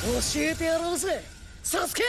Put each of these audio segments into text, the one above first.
教えてやろうぜサスケ。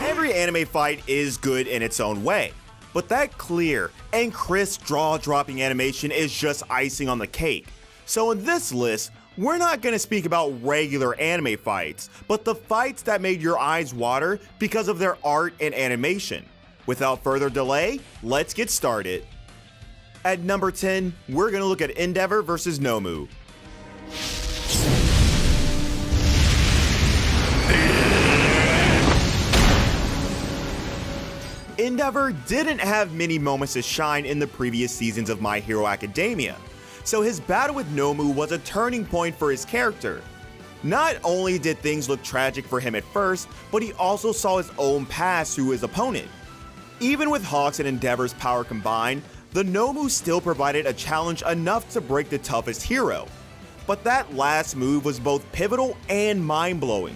Every anime fight is good in its own way, but that clear and crisp jaw-dropping animation is just icing on the cake. So in this list, we're not going to speak about regular anime fights, but the fights that made your eyes water because of their art and animation. Without further delay, let's get started. At number 10, we're going to look at Endeavor vs. Nomu. Endeavor didn't have many moments to shine in the previous seasons of My Hero Academia, so his battle with Nomu was a turning point for his character. Not only did things look tragic for him at first, but he also saw his own past through his opponent. Even with Hawks and Endeavor's power combined, the Nomu still provided a challenge enough to break the toughest hero. But that last move was both pivotal and mind-blowing.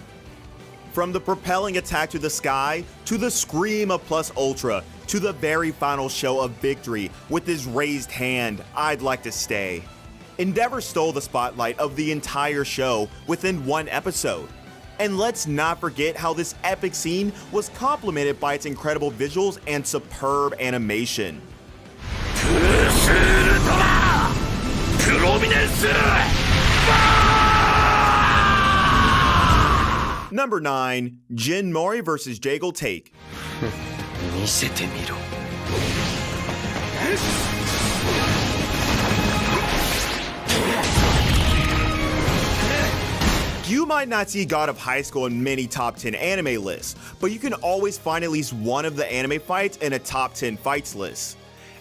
From the propelling attack to the sky, to the scream of Plus Ultra, to the very final show of victory with his raised hand, I'd like to stay. Endeavor stole the spotlight of the entire show within one episode. And let's not forget how this epic scene was complemented by its incredible visuals and superb animation. Number 9, Jin Mori vs. Jaegal Take. 見せてみろ。You might not see God of High School in many top 10 anime lists, but you can always find at least one of the anime fights in a top 10 fights list.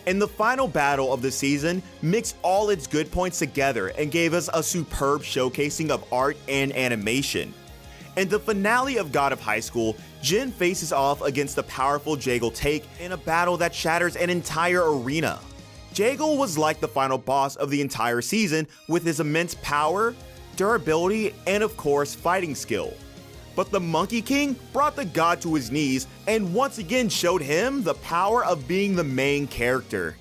And the final battle of the season mixed all its good points together and gave us a superb showcasing of art and animation. In the finale of God of High School, Jin faces off against the powerful Jaegal Take in a battle that shatters an entire arena. Jaegal was like the final boss of the entire season with his immense power, durability, and of course fighting skill. But the Monkey King brought the god to his knees and once again showed him the power of being the main character.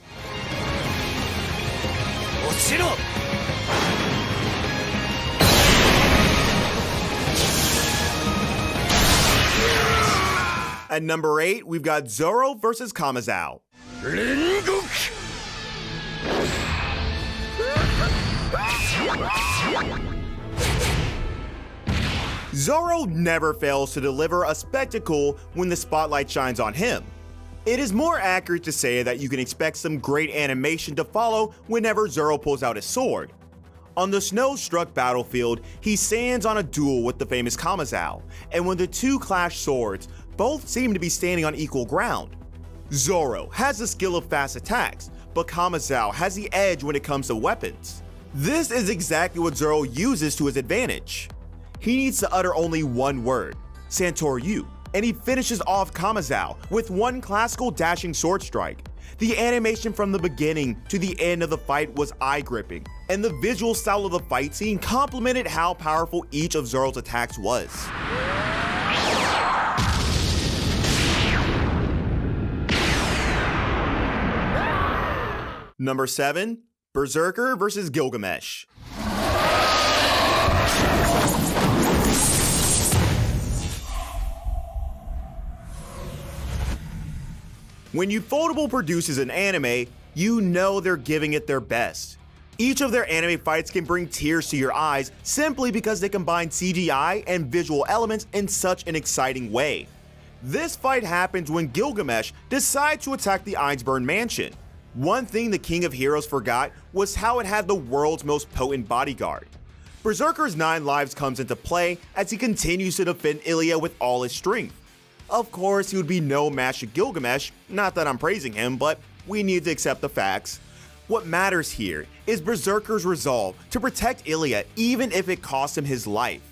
落ちろ。At number 8, we've got Zoro vs. Kamazao. 煉獄。Zoro never fails to deliver a spectacle when the spotlight shines on him. It is more accurate to say that you can expect some great animation to follow whenever Zoro pulls out his sword. On the snow-struck battlefield, he stands on a duel with the famous Kamazao, and when the two clash swords, both seem to be standing on equal ground. Zoro has the skill of fast attacks, but Kamazao has the edge when it comes to weapons. This is exactly what Zoro uses to his advantage. He needs to utter only one word, Santoryu, and he finishes off Kamazao with one classical dashing sword strike. The animation from the beginning to the end of the fight was eye-gripping, and the visual style of the fight scene complemented how powerful each of Zoro's attacks was. Number 7, Berserker vs. Gilgamesh. When Ufotable produces an anime, you know they're giving it their best. Each of their anime fights can bring tears to your eyes simply because they combine CGI and visual elements in such an exciting way. This fight happens when Gilgamesh decides to attack the Ainsburn mansion. One thing the King of Heroes forgot was how it had the world's most potent bodyguard. Berserker's 9 lives comes into play as he continues to defend Ilya with all his strength. Of course, he would be no match to Gilgamesh, not that I'm praising him, but we need to accept the facts. What matters here is Berserker's resolve to protect Ilya even if it cost him his life.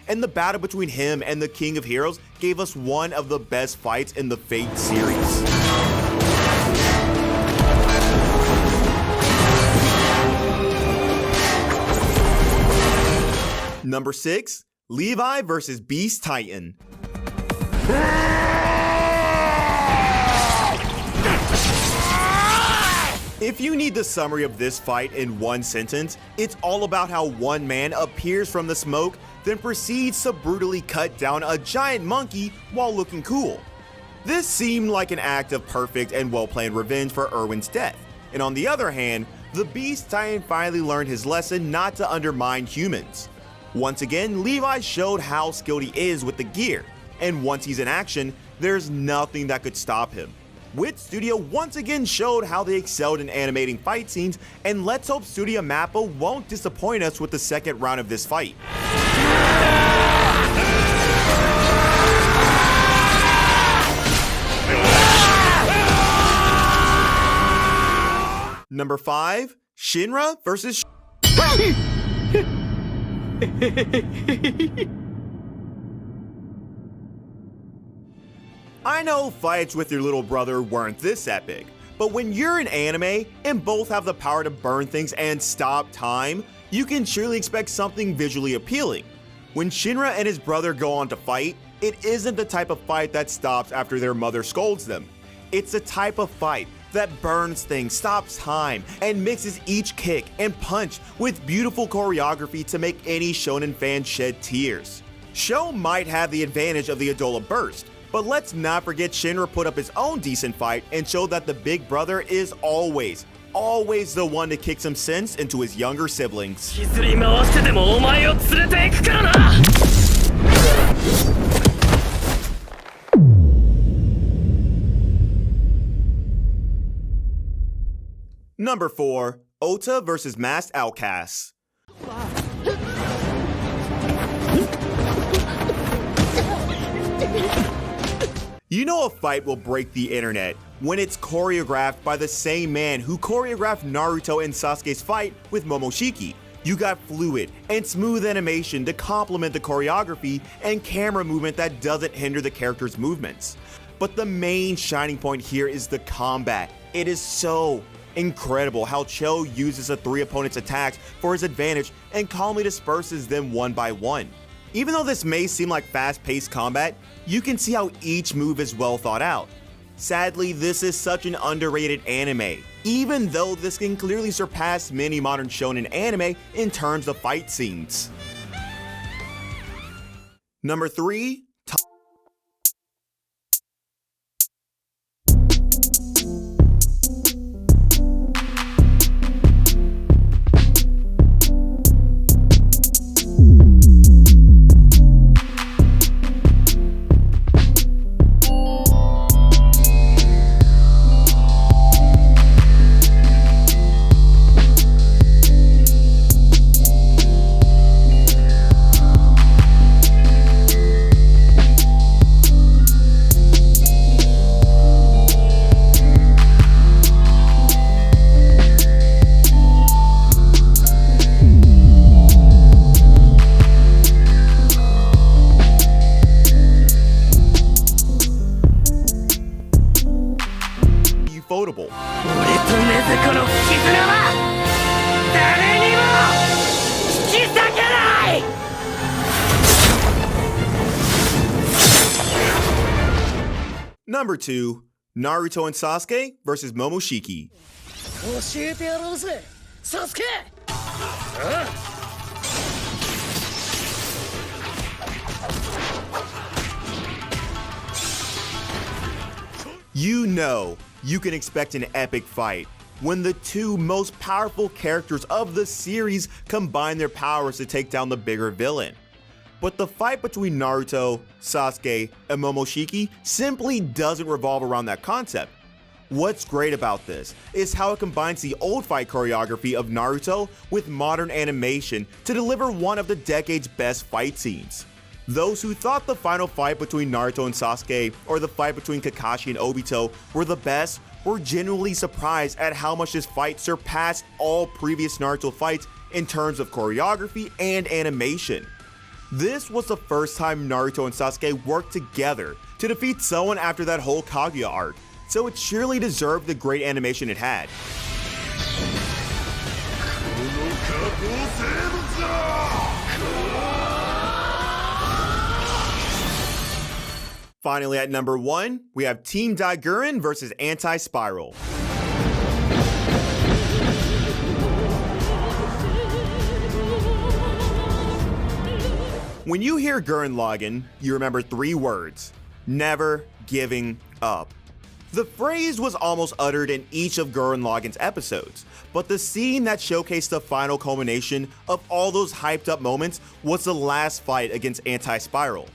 And the battle between him and the King of Heroes gave us one of the best fights in the Fate series. Number 6, Levi vs. Beast Titan. If you need the summary of this fight in one sentence, it's all about how one man appears from the smoke, then proceeds to brutally cut down a giant monkey while looking cool. This seemed like an act of perfect and well-planned revenge for Erwin's death, and on the other hand, the Beast Titan finally learned his lesson not to undermine humans. Once again, Levi showed how skilled he is with the gear, and once he's in action, there's nothing that could stop him. Wit Studio once again showed how they excelled in animating fight scenes, and let's hope Studio Mappa won't disappoint us with the second round of this fight. Number 5, Shinra vs. I know fights with your little brother weren't this epic, but when you're in anime and both have the power to burn things and stop time, you can surely expect something visually appealing. When Shinra and his brother go on to fight, it isn't the type of fight that stops after their mother scolds them. It's the type of fight that burns things, stops time, and mixes each kick and punch with beautiful choreography to make any shonen fan shed tears. Sho might have the advantage of the Adola Burst, but let's not forget Shinra put up his own decent fight and showed that the big brother is always the one to kick some sense into his younger siblings. Number 4, Ota vs. Masked Outcasts. You know a fight will break the internet when it's choreographed by the same man who choreographed Naruto and Sasuke's fight with Momoshiki. You got fluid and smooth animation to complement the choreography and camera movement that doesn't hinder the character's movements. But the main shining point here is the combat. It is so incredible how Cho uses the 3 opponents' attacks for his advantage and calmly disperses them one by one. Even though this may seem like fast-paced combat, you can see how each move is well thought out. Sadly, this is such an underrated anime, even though this can clearly surpass many modern shonen anime in terms of fight scenes. Number 3, ufotable. Number 2, Naruto and Sasuke vs. Momoshiki. 教えてやろうぜ、サスケ。You know you can expect an epic fight when the 2 most powerful characters of the series combine their powers to take down the bigger villain. But the fight between Naruto, Sasuke, and Momoshiki simply doesn't revolve around that concept. What's great about this is how it combines the old fight choreography of Naruto with modern animation to deliver one of the decade's best fight scenes. Those who thought the final fight between Naruto and Sasuke or the fight between Kakashi and Obito were the best were genuinely surprised at how much this fight surpassed all previous Naruto fights in terms of choreography and animation. This was the first time Naruto and Sasuke worked together to defeat someone after that whole Kaguya arc, so it surely deserved the great animation it had. Finally, at number 1, we have Team Daiguren vs. Anti-Spiral. When you hear Gurren Lagann, you remember 3 words: never giving up. The phrase was almost uttered in each of Gurren Lagann's episodes, but the scene that showcased the final culmination of all those hyped up moments was the last fight against Anti-Spiral.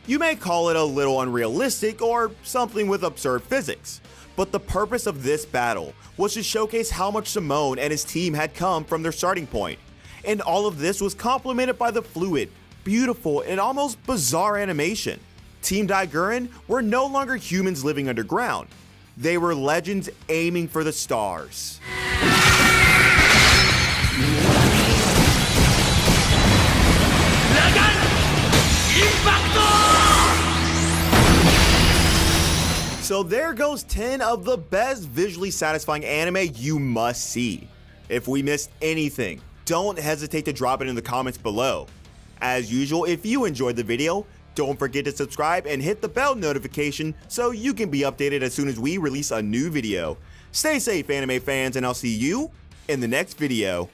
You may call it a little unrealistic or something with absurd physics, but the purpose of this battle was to showcase how much Simone and his team had come from their starting point, and all of this was complemented by the fluid, beautiful, and almost bizarre animation. Team Dai Gurren were no longer humans living underground. They were legends aiming for the stars. So there goes 10 of the best visually satisfying anime you must see. If we missed anything, don't hesitate to drop it in the comments below. As usual, if you enjoyed the video, don't forget to subscribe and hit the bell notification so you can be updated as soon as we release a new video. Stay safe, anime fans, and I'll see you in the next video.